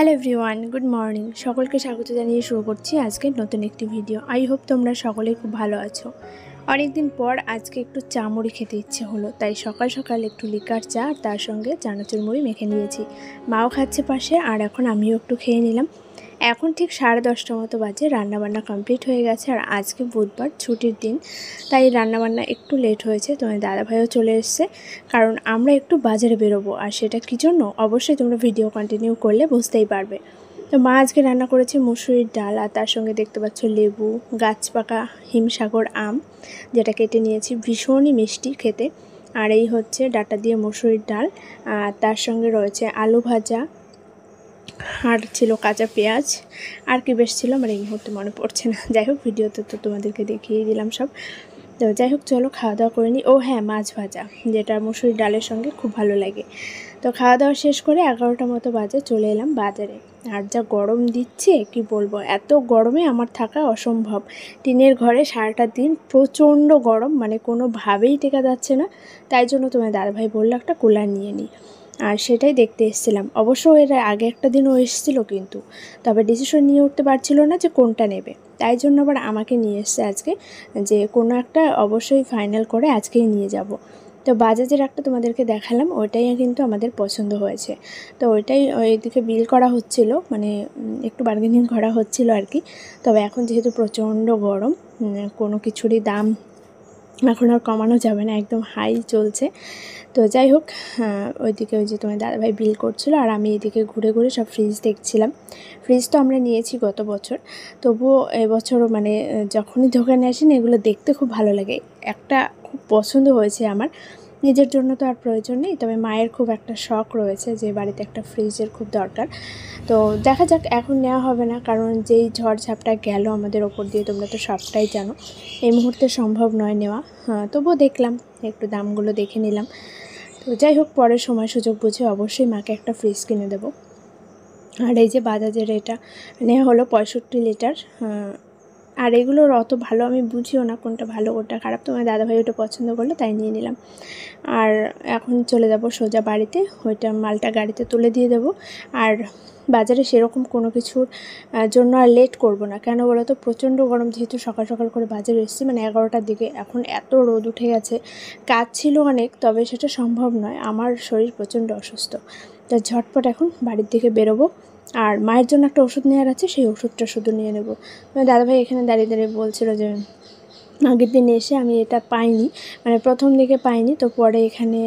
Hello everyone, good morning. সকলকে স্বাগত জানিয়ে শুরু করছি আজকের নতুন একটি ভিডিও। আই হোপ তোমরা সকলেই খুব ভালো আছো। অনেকদিন পর আজকে একটু চা মুড়ি খেতে ইচ্ছে হলো, তাই সকাল সকাল একটু লিকার চা আর তার সঙ্গে চানাচুর মুড়ি মেখে নিয়েছি। মাও খাচ্ছে পাশে, আর এখন আমিও একটু খেয়ে নিলাম। এখন ঠিক 10:30 মতো বাজে। রান্নাবান্না কমপ্লিট হয়ে গেছে, আর আজকে বুধবার ছুটির দিন, তাই রান্নাবান্না একটু লেট হয়েছে। তোমার দাদাভাইও চলে এসছে, কারণ আমরা একটু বাজারে বেরোবো। আর সেটা কী জন্য অবশ্যই তোমরা ভিডিও কন্টিনিউ করলে বুঝতেই পারবে। তো মা আজকে রান্না করেছে মুসুরির ডাল, আর তার সঙ্গে দেখতে পাচ্ছ লেবু, গাছ পাকা হিমসাগর আম, যেটা কেটে নিয়েছি, ভীষণই মিষ্টি খেতে। আর এই হচ্ছে ডাঁটা দিয়ে মুসুরির ডাল, আর তার সঙ্গে রয়েছে আলু ভাজা, আর ছিল কাঁচা পেঁয়াজ, আর কি বেশ ছিল আমার এই মুহূর্তে মনে পড়ছে না। যাই হোক, ভিডিওতে তো তোমাদেরকে দেখিয়ে দিলাম সব। তো যাই হোক, চলো খাওয়া দাওয়া করে নিই। ও হ্যাঁ, মাছ ভাজা, যেটা মুসুরির ডালের সঙ্গে খুব ভালো লাগে। তো খাওয়া দাওয়া শেষ করে 11টা মতো বাজে চলে এলাম বাজারে। আর যা গরম দিচ্ছে কি বলবো, এত গরমে আমার থাকা অসম্ভব। টিনের ঘরে সারাটা দিন প্রচণ্ড গরম, মানে কোনোভাবেই টেকা যাচ্ছে না। তাই জন্য তোমার দাদাভাই বললো একটা কুলার নিয়ে নিই, আর সেটাই দেখতে এসেছিলাম। অবশ্য এর আগে একটা দিনও এসেছিল, কিন্তু তবে ডিসিশন নিয়ে উঠতে পারছিল না যে কোনটা নেবে। তাই জন্য আবার আমাকে নিয়ে এসছে আজকে, যে কোনো একটা অবশ্যই ফাইনাল করে আজকেই নিয়ে যাব। তো বাজাজের একটা তোমাদেরকে দেখালাম, ওইটাই কিন্তু আমাদের পছন্দ হয়েছে। তো ওইটাই ওইদিকে বিল করা হচ্ছিল, মানে একটু বার্গেনিং করা হচ্ছিল আর কি। তবে এখন যেহেতু প্রচণ্ড গরম, কোনো কিছুরই দাম এখন আর কমানো যাবে না, একদম হাই চলছে। তো যাই হোক, ওইদিকে ওই যে তোমার দাদাভাই বিল করছিল, আর আমি এদিকে ঘুরে ঘুরে সব ফ্রিজ দেখছিলাম। ফ্রিজ তো আমরা নিয়েছি গত বছর, তবুও এবছরও মানে যখনই দোকানে আসি না, এগুলো দেখতে খুব ভালো লাগে। একটা খুব পছন্দ হয়েছে আমার, নিজের জন্য তো আর প্রয়োজন নেই, তবে মায়ের খুব একটা শখ রয়েছে যে বাড়িতে একটা ফ্রিজের খুব দরকার। তো দেখা যাক, এখন নেওয়া হবে না, কারণ যেই ঝড়ঝাপটা গেল আমাদের ওপর দিয়ে, তোমরা তো সবটাই জানো। এই মুহূর্তে সম্ভব নয় নেওয়া। তবুও দেখলাম, একটু দামগুলো দেখে নিলাম। তো যাই হোক, পরে সময় সুযোগ বুঝে অবশ্যই মাকে একটা ফ্রিজ কিনে দেবো। আর এই যে বাজাজের এটা নেওয়া হলো 65 লিটার। আর এগুলোর অত ভালো আমি বুঝিও না কোনটা ভালো কোনটা খারাপ। তোমার দাদাভাই ওটা পছন্দ করলো, তাই নিয়ে নিলাম। আর এখন চলে যাব সোজা বাড়িতে, ওইটা মালটা গাড়িতে তুলে দিয়ে দেবো। আর বাজারে সেরকম কোনো কিছুর জন্য আর লেট করব না। কেন বলো তো, প্রচণ্ড গরম, যেহেতু সকাল সকাল করে বাজারে এসেছি, মানে 11টার দিকে। এখন এত রোদ উঠে গেছে, কাজ ছিল অনেক, তবে সেটা সম্ভব নয়, আমার শরীর প্রচণ্ড অসুস্থ। তো ঝটপট এখন বাড়ির দিকে বেরোবো। আর মায়ের জন্য একটা ওষুধ নেওয়ার আছে, সেই ওষুধটা শুধু নিয়ে নেব। দাদাভাই এখানে দাঁড়িয়ে দাঁড়িয়ে বলছিল যে আগের দিন এসে আমি এটা পাইনি, মানে প্রথম দিকে পাইনি, তো পরে এখানে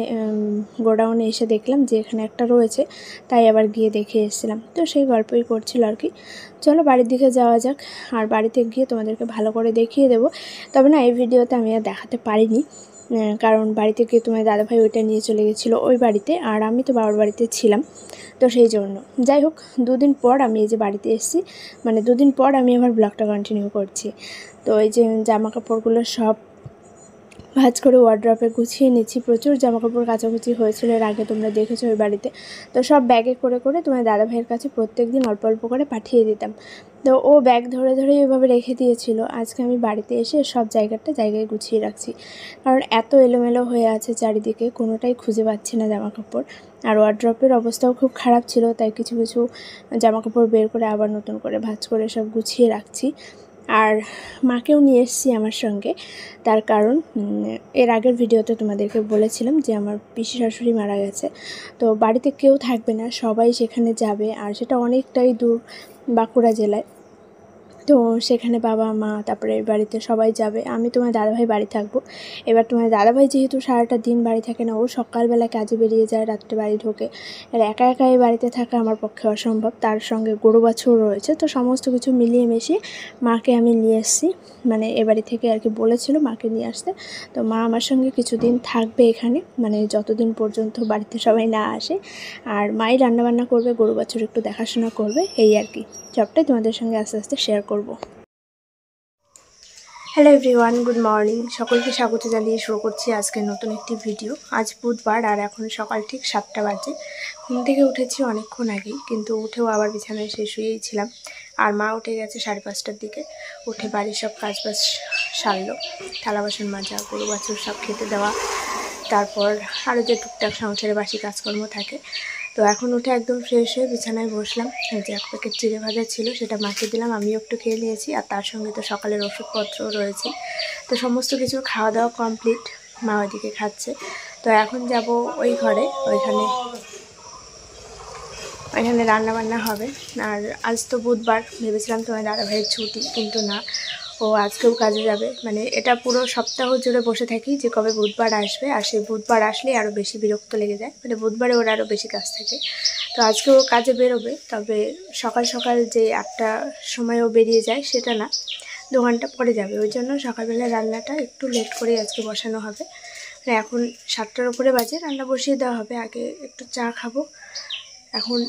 গোডাউনে এসে দেখলাম যে এখানে একটা রয়েছে, তাই আবার গিয়ে দেখে এসেছিলাম। তো সেই গল্পই করছিল আর কি। চলো বাড়ির দিকে যাওয়া যাক, আর বাড়িতে গিয়ে তোমাদেরকে ভালো করে দেখিয়ে দেবো। তবে না, এই ভিডিওতে আমি আর দেখাতে পারিনি, কারণ বাড়িতে গিয়ে তোমার দাদাভাই ওইটা নিয়ে চলে গেছিলো ওই বাড়িতে, আর আমি তো বাবার বাড়িতে ছিলাম, তো সেই জন্য। যাই হোক, 2 দিন পর আমি এই যে বাড়িতে এসেছি, মানে 2 দিন পর আমি আবার ব্লগটা কন্টিনিউ করছি। তো এই যে জামা কাপড়গুলো সব ভাঁজ করে ওয়ার্ড্রপে গুছিয়ে নিচ্ছি। প্রচুর জামাকাপড় কাচাকুচি হয়েছিল এর আগে, তোমরা দেখেছো ওই বাড়িতে। তো সব ব্যাগে করে করে তোমার দাদাভাইয়ের কাছে প্রত্যেক দিন অল্প অল্প করে পাঠিয়ে দিতাম। তো ও ব্যাগ ধরে ধরে এভাবে রেখে দিয়েছিল। আজকে আমি বাড়িতে এসে সব জায়গায় গুছিয়ে রাখছি, কারণ এত এলোমেলো হয়ে আছে চারিদিকে, কোনোটাই খুঁজে পাচ্ছি না জামাকাপড়। আর ওয়ার্ড্রপের অবস্থাও খুব খারাপ ছিল, তাই কিছু কিছু জামাকাপড় বের করে আবার নতুন করে ভাঁজ করে সব গুছিয়ে রাখছি। আর মাকেও নিয়ে এসেছি আমার সঙ্গে, তার কারণ এর আগের ভিডিওতে তোমাদেরকে বলেছিলাম যে আমার পিসি শাশুড়ি মারা গেছে। তো বাড়িতে কেউ থাকবে না, সবাই সেখানে যাবে, আর সেটা অনেকটাই দূর, বাঁকুড়া জেলায়। তো সেখানে বাবা মা তারপরে বাড়িতে সবাই যাবে, আমি তোমার দাদাভাই বাড়ি থাকবো। এবার তোমার দাদাভাই যেহেতু সারাটা দিন বাড়ি থাকে না, ও সকালবেলা কাজে বেরিয়ে যায়, রাত্রে বাড়ি ঢোকে। আর একা একা এই বাড়িতে থাকা আমার পক্ষে অসম্ভব, তার সঙ্গে গরু বাছুর রয়েছে। তো সমস্ত কিছু মিলিয়ে মিশিয়ে মাকে আমি নিয়ে এসেছি, মানে এ বাড়ি থেকে আর কি বলেছিল মাকে নিয়ে আসতে। তো মা আমার সঙ্গে কিছুদিন থাকবে এখানে, মানে যতদিন পর্যন্ত বাড়িতে সবাই না আসে। আর মাই রান্নাবান্না করবে, গরু বাছুর একটু দেখাশোনা করবে, এই আর কি। সবটাই তোমাদের সঙ্গে আস্তে আস্তে শেয়ার করব। Hello everyone, good morning. সকলকে স্বাগত জানিয়ে শুরু করছি আজকের নতুন একটি ভিডিও। আজ বুধবার, আর এখন সকাল ঠিক 7টা বাজে। ঘুম থেকে উঠেছি অনেকক্ষণ আগেই, কিন্তু উঠেও আবার বিছানায় শুয়েই ছিলাম। আর মা উঠে গেছে 5:30টার দিকে, উঠে বাড়ির সব কাজবাজ সারলো, থালা বাসন মাজা, গরু বাছুর সব খেতে দেওয়া, তারপর আরও যে টুকটাক সংসারে বাসি কাজকর্ম থাকে তো এখন উঠে একদম ফ্রেশ হয়ে বিছানায় বসলাম। এই যে এক প্যাকেট চিড়ে ভাজা ছিল, সেটা মাকে দিলাম, আমিও একটু খেয়ে নিয়েছি। আর তার সঙ্গে তো সকালের ওষুধপত্রও রয়েছে। তো সমস্ত কিছু খাওয়া দাওয়া কমপ্লিট, মা ওইদিকে খাচ্ছে। তো এখন যাব ওই ঘরে, ওইখানে রান্নাবান্না হবে। আর আজ তো বুধবার, ভেবেছিলাম তোমার দাদাভাইয়ের ছুটি, কিন্তু না, ও আজকেও কাজে যাবে। মানে এটা পুরো সপ্তাহ জুড়ে বসে থাকি যে কবে বুধবার আসবে, আর সেই বুধবার আসলেই আরও বেশি বিরক্ত লেগে যায়। মানে বুধবারে ওর আরও বেশি কাজ থাকে। তো আজকে ও কাজে বেরোবে, তবে সকাল সকাল যে একটা সময় ও বেরিয়ে যায় সেটা না, 2 ঘন্টা পরে যাবে। ওই জন্য সকালবেলা রান্নাটা একটু লেট করেই আজকে বসানো হবে। মানে এখন 7টার উপরে বাজে, রান্না বসিয়ে দেওয়া হবে। আগে একটু চা খাবো। এখন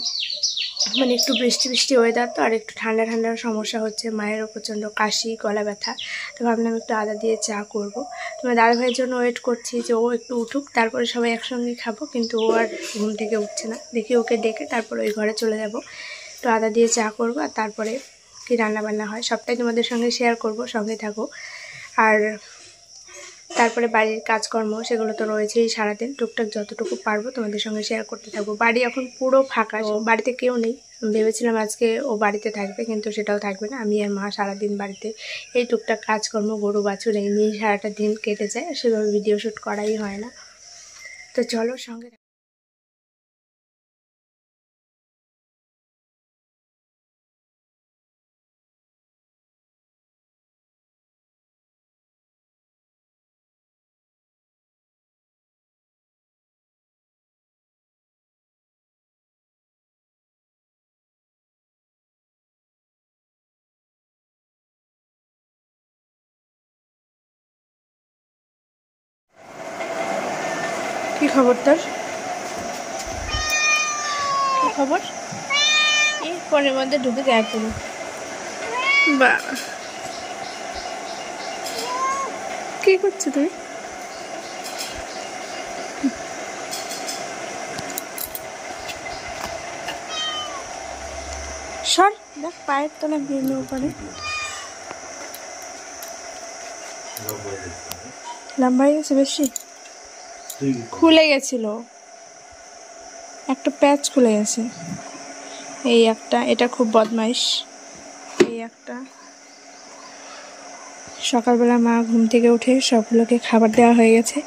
মানে একটু বৃষ্টি ওয়েদার তো, আর একটু ঠান্ডা সমস্যা হচ্ছে, মায়েরও প্রচণ্ড কাশি, গলা ব্যথা। তো ভাবলাম একটু আদা দিয়ে চা করব। তোমার দাদাভাইয়ের জন্য ওয়েট করছি যে ও একটু উঠুক, তারপরে সবাই একসঙ্গে খাবো। কিন্তু ও আর ঘুম থেকে উঠছে না, দেখি ওকে ডেকে তারপর ওই ঘরে চলে যাব। একটু আদা দিয়ে চা করবো, আর তারপরে কি রান্নাবান্না হয় সবটাই তোমাদের সঙ্গে শেয়ার করব, সঙ্গে থাকো। আর তারপরে বাড়ির কাজকর্ম সেগুলো তো রয়েছেই সারাদিন, টুকটাক যতটুকু পারবো তোমাদের সঙ্গে শেয়ার করতে থাকবো। বাড়ি এখন পুরো ফাঁকা, বাড়িতে কেউ নেই। ভেবেছিলাম আজকে ও বাড়িতে থাকবে, কিন্তু সেটাও থাকবে না। আমি আর মা সারাদিন বাড়িতে এই টুকটাক কাজকর্ম, গরু বাছুর এই নিয়ে সারাটা দিন কেটে যায়। সেভাবে ভিডিও শ্যুট করাই হয় না। তো চলো সঙ্গে। কি খবর তোর? কি খবর? এই ফোনের মধ্যে ঢুকে যায় পুরো। বা কি করছো তুমি? সর, দেখ পায়ের তলা বিভিন্ন উপরে লম্বা হয়ে গেছে বেশি, খুলে গেছিল একটা, প্যাচ খুলে গেছে। এই একটা, এটা খুব বদমাইশ। এই একটা। সকালবেলা মা ঘুম থেকে উঠে সবগুলোকে খাবার দেওয়া হয়ে গেছে।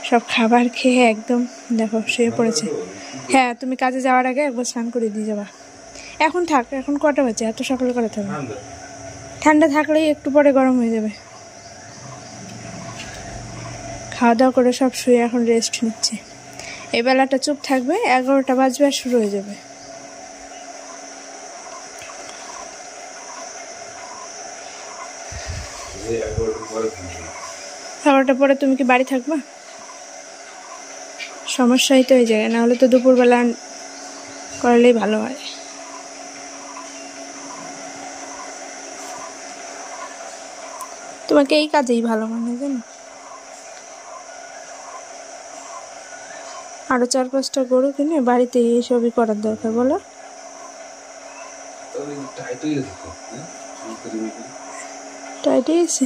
সব খাবার খেয়ে একদম দেখো শুয়ে পড়েছে। হ্যাঁ, তুমি কাজে যাওয়ার আগে একবার স্নান করে দিয়ে যাবা। এখন থাক, এখন কটা বাজে, এত সকালে করে থাকবে? ঠান্ডা থাকলেই একটু পরে গরম হয়ে যাবে। খাওয়া দাওয়া করে সব শুয়ে এখন রেস্ট নিচ্ছে। এই বেলাটা চুপ থাকবে, 11টা বাজবে আর শুরু হয়ে যাবে। খাবারটা পরে তুমি কি বাড়ি থাকবা? সমস্যাই তো এই জায়গায়, না হলে তো দুপুরবেলা করলেই ভালো হয়। তোমাকে এই কাজেই ভালো মানে, জানো? আরো 4-5টা গরু কিনে বাড়িতে এইসবই করার দরকার, বলো? টাইট হয়ে গেছে।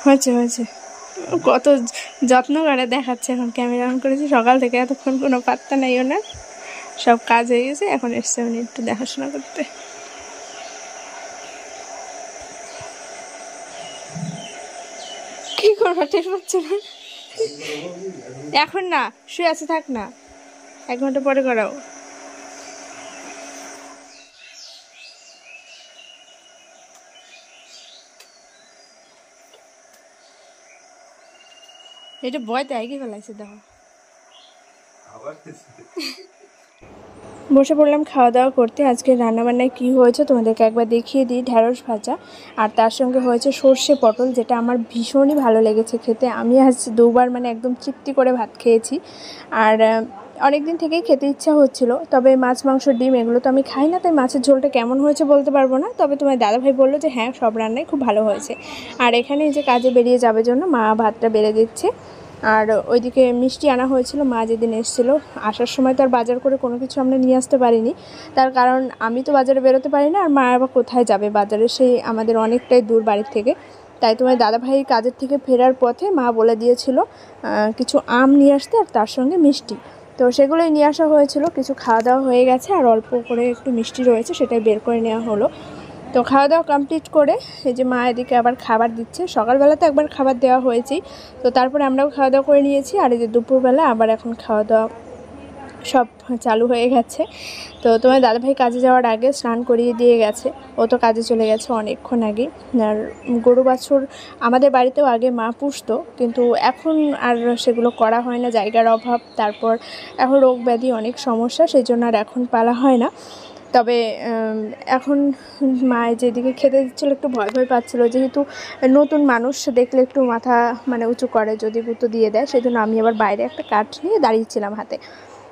হয়েছে কত যত্ন করে দেখাচ্ছে। এখন ক্যামেরা অন করেছি, সকাল থেকে এতক্ষণ কোনো পাত্তা নেই ওনার। সব কাজ হয়ে গেছে, এখন এসছে উনি একটু দেখাশোনা করতে। কি করবো টের পাচ্ছে না এখন? না, শুয়ে আছে, থাক না, 1 ঘন্টা পরে করাও। এটা ভয়তে আগে ফেলাইছে, দেখো। বসে পড়লাম খাওয়া দাওয়া করতে। আজকে রান্নাবান্নায় কী হয়েছে তোমাদেরকে একবার দেখিয়ে দিই। ঢ্যাঁড়স ভাজা, আর তার সঙ্গে হয়েছে সর্ষে পটল, যেটা আমার ভীষণই ভালো লেগেছে খেতে। আমি আজ 2বার মানে একদম তৃপ্তি করে ভাত খেয়েছি। আর অনেক দিন থেকেই খেতে ইচ্ছা হচ্ছিল, তবে মাছ মাংস ডিম এগুলো তো আমি খাই না, তাই মাছের ঝোলটা কেমন হয়েছে বলতে পারবো না। তবে তোমার দাদাভাই বললো যে হ্যাঁ, সব রান্নাই খুব ভালো হয়েছে। আর এখানে যে কাজে বেরিয়ে যাবে জন্য মা ভাতটা বেড়ে দিচ্ছে। আর ওইদিকে মিষ্টি আনা হয়েছিল। মা যেদিন এসেছিলো আসার সময় তো আর বাজার করে কোনো কিছু আমরা নিয়ে আসতে পারিনি, তার কারণ আমি তো বাজারে বেরোতে পারি না, আর মা আবার কোথায় যাবে বাজারে, সেই আমাদের অনেকটাই দূর বাড়ির থেকে। তাই তোমার দাদাভাই কাজের থেকে ফেরার পথে মা বলে দিয়েছিল কিছু আম নিয়ে আসতে আর তার সঙ্গে মিষ্টি, তো সেগুলোই নিয়ে আসা হয়েছিল। কিছু খাওয়া দাওয়া হয়ে গেছে আর অল্প করে একটু মিষ্টি রয়েছে, সেটাই বের করে নেওয়া হলো। তো খাওয়া দাওয়া কমপ্লিট করে এই যে মা এদিকে আবার খাবার দিচ্ছে। সকালবেলা তো একবার খাবার দেওয়া হয়েছেই, তো তারপরে আমরাও খাওয়া দাওয়া করে নিয়েছি। আর এই যে দুপুরবেলা আবার এখন খাওয়া দাওয়া সব চালু হয়ে গেছে। তো তোমার দাদাভাই কাজে যাওয়ার আগে স্নান করিয়ে দিয়ে গেছে, ও তো কাজে চলে গেছে অনেকক্ষণ আগে। আর গরু বাছুর আমাদের বাড়িতেও আগে মা পুষতো, কিন্তু এখন আর সেগুলো করা হয় না, জায়গার অভাব, তারপর এখন রোগ ব্যাধি অনেক সমস্যা, সেই জন্য আর এখন পালা হয় না। তবে এখন মা যেদিকে খেতে দিচ্ছিলো একটু ভয় ভয় পাচ্ছিলো, যেহেতু নতুন মানুষ দেখলে একটু মাথা মানে উঁচু করে যদি গুঁতো দিয়ে দেয়, সেই জন্য আমি আবার বাইরে একটা কাঠ নিয়ে দাঁড়িয়েছিলাম হাতে।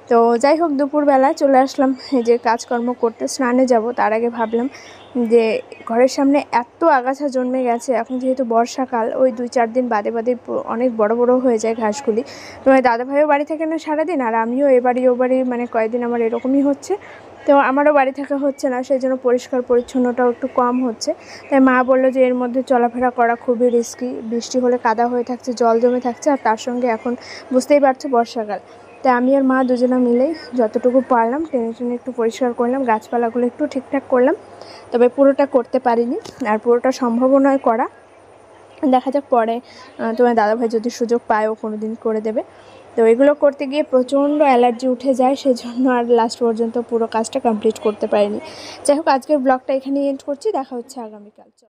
তো যাই হোক, দুপুরবেলায় চলে আসলাম এই যে কাজকর্ম করতে। স্নানে যাব তার আগে ভাবলাম যে ঘরের সামনে এত আগাছা জন্মে গেছে, এখন যেহেতু বর্ষাকাল, ওই 2-4 দিন বাদে বাদে অনেক বড় বড় হয়ে যায় ঘাসগুলি। তোমার দাদাভাইও বাড়ি থাকে না সারাদিন, আর আমিও এবাড়ি ওবাড়ি মানে কয়েকদিন আমার এরকমই হচ্ছে। তো আমারও বাড়ি থাকা হচ্ছে না, সেই জন্য পরিষ্কার পরিচ্ছন্নটাও একটু কম হচ্ছে। তাই মা বললো যে এর মধ্যে চলাফেরা করা খুবই রিস্কি, বৃষ্টি হলে কাদা হয়ে থাকছে, জল জমে থাকছে, আর তার সঙ্গে এখন বুঝতেই পারছো বর্ষাকাল। তাই আমি আর মা দুজনে মিলেই যতটুকু পারলাম টেনে টেনে একটু পরিষ্কার করলাম, গাছপালাগুলো একটু ঠিকঠাক করলাম। তবে পুরোটা করতে পারিনি, আর পুরোটা সম্ভবও নয় করা। দেখা যাক পরে তোমার দাদাভাই যদি সুযোগ পায় ও কোনো দিন করে দেবে। তো এগুলো করতে গিয়ে প্রচণ্ড অ্যালার্জি উঠে যায়, সেই জন্য আর লাস্ট পর্যন্ত পুরো কাজটা কমপ্লিট করতে পারিনি। যাই হোক, আজকের ব্লগটা এখানেই এন্ড করছি, দেখা হচ্ছে আগামীকাল।